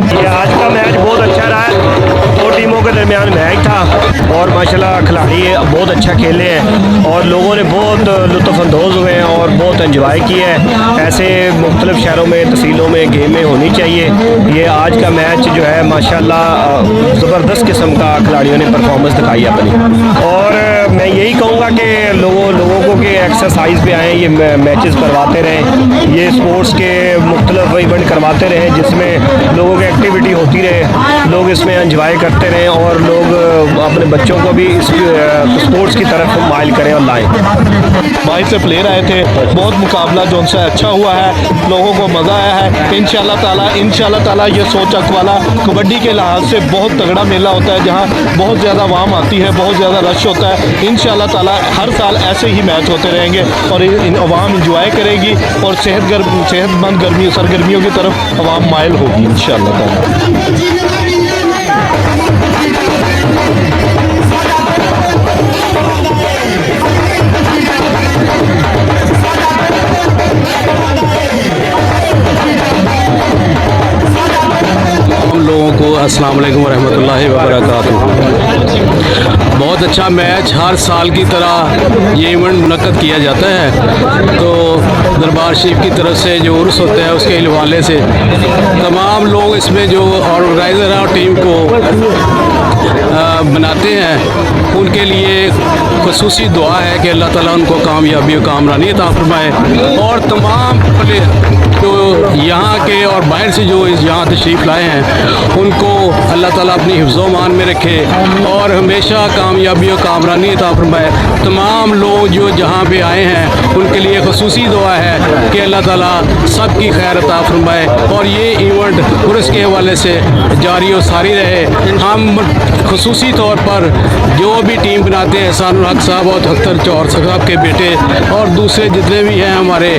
ये आज का मैच बहुत अच्छा रहा है। दो टीमों के दरमियान मैच था और माशाल्लाह खिलाड़ी बहुत अच्छा खेले हैं और लोगों ने बहुत लुत्फ़अंदोज़ हुए हैं और बहुत एंजॉय किया है। ऐसे मुख्तलिफ शहरों में तहसीलों में गेमें होनी चाहिए। ये आज का मैच जो है माशाल्लाह ज़बरदस्त किस्म का खिलाड़ियों ने परफॉर्मेंस दिखाई अपनी। और मैं यही कहूँगा कि लोगों को कि एक्सरसाइज पे आएँ, ये मैचेस करवाते रहें, ये स्पोर्ट्स के मुख्तलिफ इवेंट करवाते रहें जिसमें लोगों की एक्टिविटी होती रहे, लोग इसमें एंजॉय करते रहें और लोग अपने बच्चों को भी इस स्पोर्ट्स की तरफ माइल करें और लाएँ। बाहर से प्लेयर आए थे, बहुत मुकाबला जो उनसे अच्छा हुआ है, लोगों को मज़ा आया है। इंशाल्लाह ताला ये सोचक वाला कबड्डी के लिहाज से बहुत तगड़ा मेला होता है जहाँ बहुत ज़्यादा आवाम आती है, बहुत ज़्यादा रश होता है। इंशाल्लाह ताला हर साल ऐसे ही मैच होते रहेंगे और आवाम इंजॉय करेगी और सेहतमंद सरगर्मियों की तरफ आवाम माइल होगी इंशाल्लाह ताला। लोगों को अस्सलाम वालेकुम रहमतुल्लाहि व बरकातुहू। बहुत अच्छा मैच, हर साल की तरह ये इवेंट मुनक्कद किया जाता है। तो दरबार शरीफ की तरफ से जो उर्स होता है उसके हवाले से तमाम लोग इसमें जो ऑर्गेनाइज़र हैं और टीम को बनाते हैं उनके लिए ख़ुसूसी दुआ है कि अल्लाह ताला उनको कामयाबी और कामरानी अता फरमाए। और तमाम जो यहाँ के और बाहर से जो यहाँ तशरीफ़ लाए हैं उनको अल्लाह ताला अपनी हिफ्ज़-ओ-मान में रखे और हमेशा कामयाबी और कामरानी अता फरमाए। तमाम लोग जो जहाँ पे आए हैं उनके लिए ख़ुसूसी दुआ है कि अल्लाह ताला सब की खैर अता फरमाए और ये इवेंट उर्स के हवाले से जारी और सारी रहे। हम ख़ुसूसी तौर पर जो भी टीम बनाते हैं एहसानुल हक साहब और अख्तर चौर साहब के बेटे और दूसरे जितने भी हैं हमारे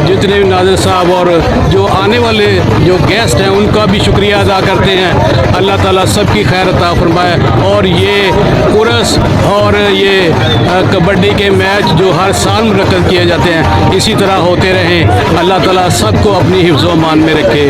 जितने भी नाज़िर साहब और जो आने वाले जो गेस्ट हैं उनका भी शुक्रिया अदा करते हैं। अल्लाह ताला सब की खैर अता फरमाए और ये उर्स और ये कबड्डी के मैच जो हर साल मुनक्कद किए जाते हैं इसी तरह होते रहें। अल्लाह ताला सबको अपनी हिफ्ज़-ओ-मान में रखे।